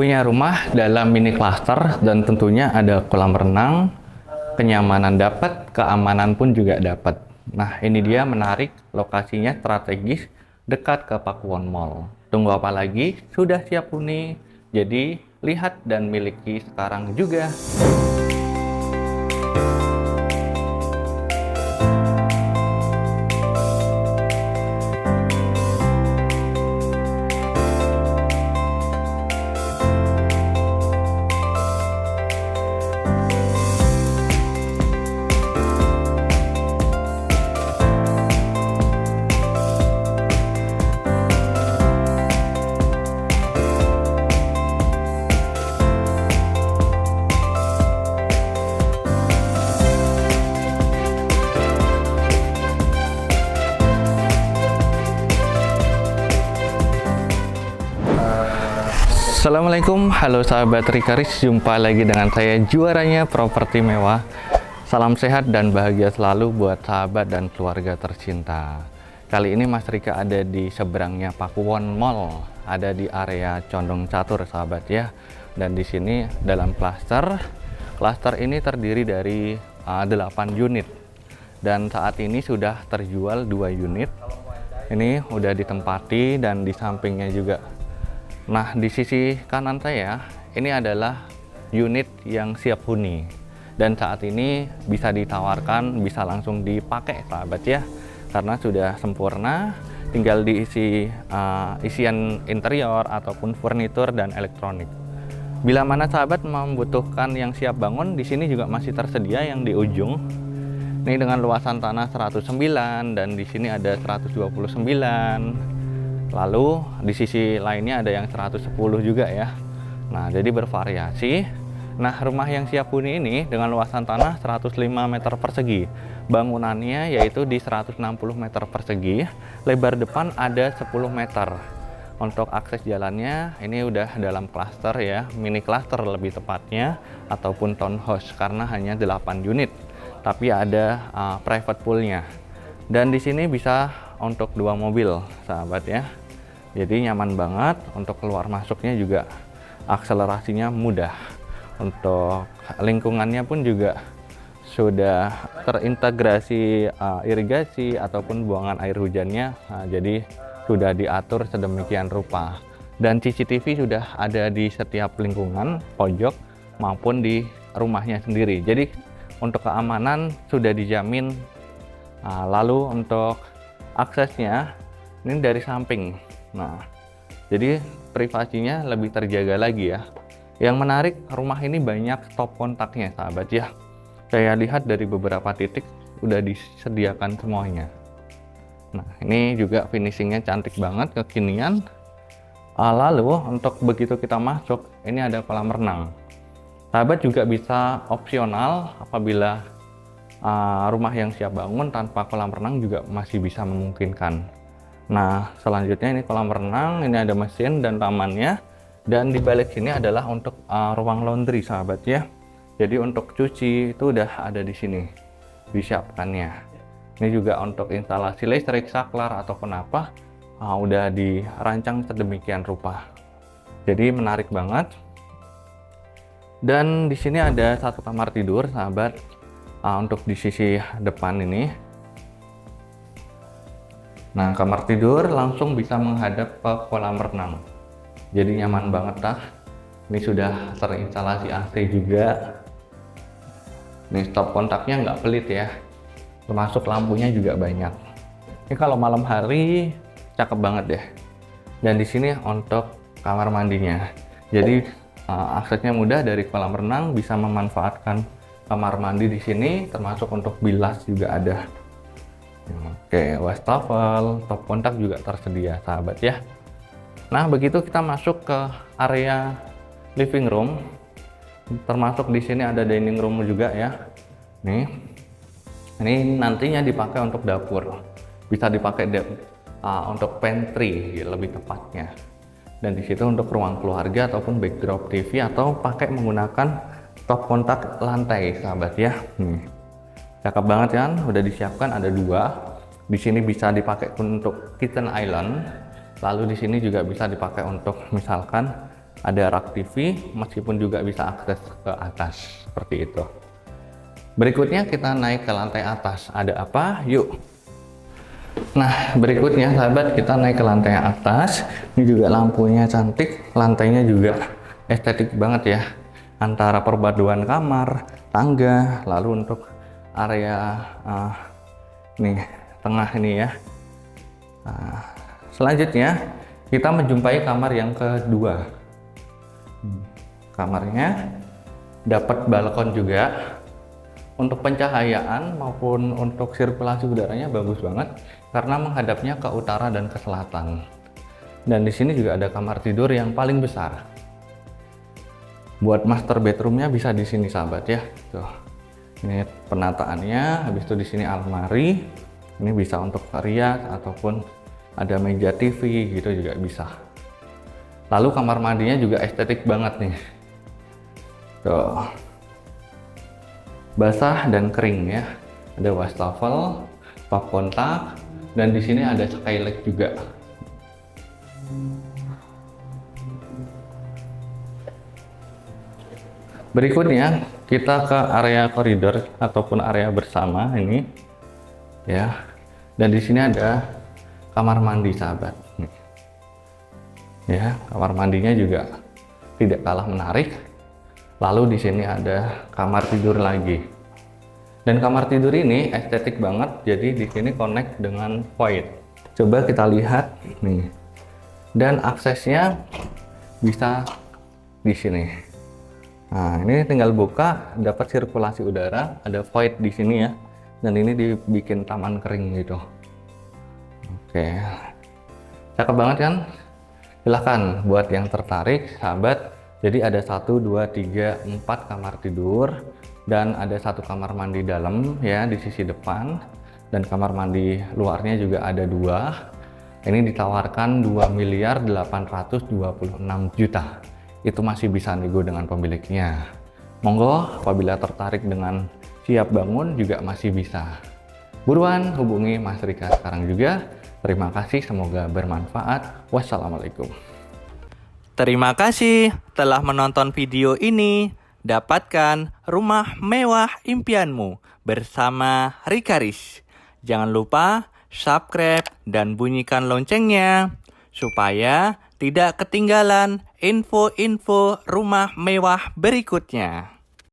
Punya rumah dalam mini cluster dan tentunya ada kolam renang, kenyamanan dapat, keamanan pun juga dapat. Nah, ini dia menarik, lokasinya strategis dekat ke Pakuwon Mall. Tunggu apa lagi? Sudah siap huni? Jadi, lihat dan miliki sekarang juga. Assalamualaikum, halo sahabat Rikaris, jumpa lagi dengan saya juaranya properti mewah. Salam sehat dan bahagia selalu buat sahabat dan keluarga tercinta. Kali ini Mas Rika ada di seberangnya Pakuwon Mall, ada di area Condong Catur sahabat ya. Dan di sini dalam klaster ini terdiri dari 8 unit. Dan saat ini sudah terjual 2 unit. Ini udah ditempati dan di sampingnya juga. Nah, di sisi kanan saya, ini adalah unit yang siap huni. Dan saat ini bisa ditawarkan, bisa langsung dipakai sahabat ya. Karena sudah sempurna, tinggal diisi isian interior ataupun furnitur dan elektronik. Bila mana sahabat membutuhkan yang siap bangun, di sini juga masih tersedia yang di ujung. Ini dengan luasan tanah 109 dan di sini ada 129. Lalu di sisi lainnya ada yang 110 juga ya. Nah, jadi bervariasi. Nah, rumah yang siap huni ini dengan luasan tanah 105 meter persegi. Bangunannya yaitu di 160 meter persegi. Lebar depan ada 10 meter. Untuk akses jalannya ini udah dalam klaster ya, mini klaster lebih tepatnya, ataupun townhouse karena hanya 8 unit. Tapi ada private poolnya. Dan di sini bisa untuk 2 mobil sahabat ya. Jadi nyaman banget, untuk keluar masuknya juga akselerasinya mudah. Untuk lingkungannya pun juga sudah terintegrasi irigasi ataupun buangan air hujannya. Nah, jadi sudah diatur sedemikian rupa. Dan CCTV sudah ada di setiap lingkungan, pojok maupun di rumahnya sendiri. Jadi untuk keamanan sudah dijamin. Lalu untuk aksesnya ini dari samping. Nah, jadi privasinya lebih terjaga lagi ya. Yang menarik, rumah ini banyak stop kontaknya sahabat ya. Saya lihat dari beberapa titik udah disediakan semuanya. Nah, ini juga finishingnya cantik banget, kekinian. Lalu untuk begitu kita masuk, ini ada kolam renang. Sahabat juga bisa opsional apabila rumah yang siap bangun tanpa kolam renang juga masih bisa memungkinkan. Nah, selanjutnya ini kolam renang, ini ada mesin dan tamannya. Dan di balik sini adalah untuk ruang laundry sahabat ya. Jadi untuk cuci itu udah ada di sini, disiapkannya. Ini juga untuk instalasi listrik, saklar ataupun apa, udah dirancang sedemikian rupa. Jadi menarik banget. Dan di sini ada satu kamar tidur sahabat, untuk di sisi depan ini. Nah, kamar tidur langsung bisa menghadap ke kolam renang. Jadi nyaman banget lah. Ini sudah terinstalasi AC juga. Ini stop kontaknya nggak pelit ya. Termasuk lampunya juga banyak. Ini kalau malam hari cakep banget deh. Dan di sini untuk kamar mandinya. Jadi aksesnya mudah, dari kolam renang bisa memanfaatkan kamar mandi di sini, termasuk untuk bilas juga ada. Oke, wastafel, top kontak juga tersedia sahabat ya. Nah, begitu kita masuk ke area living room, termasuk di sini ada dining room juga ya. Nih, ini nantinya dipakai untuk dapur, bisa dipakai untuk pantry lebih tepatnya. Dan di situ untuk ruang keluarga ataupun backdrop TV atau pakai menggunakan top kontak lantai sahabat ya. Cakep banget kan, udah disiapkan ada 2. Di sini bisa dipakai untuk kitchen island. Lalu di sini juga bisa dipakai untuk misalkan Ada rak TV, meskipun juga bisa akses ke atas seperti itu. Berikutnya kita naik ke lantai atas. Ada apa? Yuk. Nah, berikutnya sahabat, kita naik ke lantai atas. Ini juga lampunya cantik, lantainya juga estetik banget ya. Antara perpaduan kamar, tangga, lalu untuk area nih tengah ini ya. Selanjutnya kita menjumpai kamar yang kedua. Kamarnya dapat balkon juga. Untuk pencahayaan maupun untuk sirkulasi udaranya bagus banget karena menghadapnya ke utara dan ke selatan. Dan di sini juga ada kamar tidur yang paling besar. Buat master bedroomnya bisa di sini sahabat ya. Tuh. Ini penataannya. Habis itu di sini almari. Ini bisa untuk rias ataupun ada meja TV gitu juga bisa. Lalu kamar mandinya juga estetik banget nih. Tuh. Basah dan kering ya. Ada wastafel, pap kontak, dan di sini ada skylight juga. Berikutnya kita ke area koridor ataupun area bersama ini ya. Dan di sini ada kamar mandi sahabat. Ya, kamar mandinya juga tidak kalah menarik. Lalu di sini ada kamar tidur lagi. Dan kamar tidur ini estetik banget, jadi di sini connect dengan void. Coba kita lihat nih. Dan aksesnya bisa di sini. Nah, ini tinggal buka, dapat sirkulasi udara, ada void di sini ya. Dan ini dibikin taman kering gitu. Oke. Cakep banget kan? Silahkan buat yang tertarik, sahabat. Jadi ada 1, 2, 3, 4 kamar tidur dan ada 1 kamar mandi dalam ya di sisi depan, dan kamar mandi luarnya juga ada 2. Ini ditawarkan 2.826 juta. Itu masih bisa nego dengan pemiliknya. Monggo apabila tertarik dengan siap bangun juga masih bisa. Buruan hubungi Mas Rika sekarang juga. Terima kasih, semoga bermanfaat. Wassalamualaikum. Terima kasih telah menonton video ini. Dapatkan rumah mewah impianmu bersama Rikaris. Jangan lupa subscribe dan bunyikan loncengnya supaya tidak ketinggalan info-info rumah mewah berikutnya.